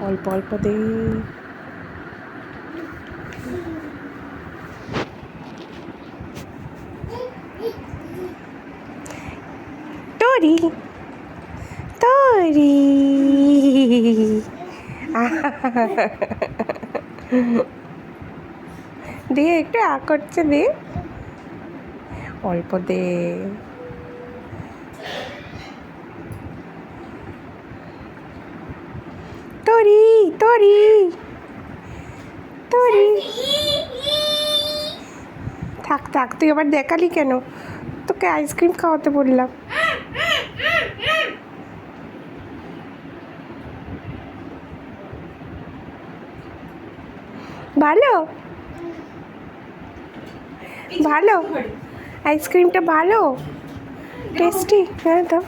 অল্প অল্প দে। তরি তরি দে, একটু করছে, দে, অল্প দে। তরি তরি তরি, থাক থাক, তুই আবার দেখালি কেন? তোকে আইসক্রিম খাওয়াতে বললাম। ভালো ভালো, আইসক্রিমটা ভালো, টেস্টি। হ্যাঁ তো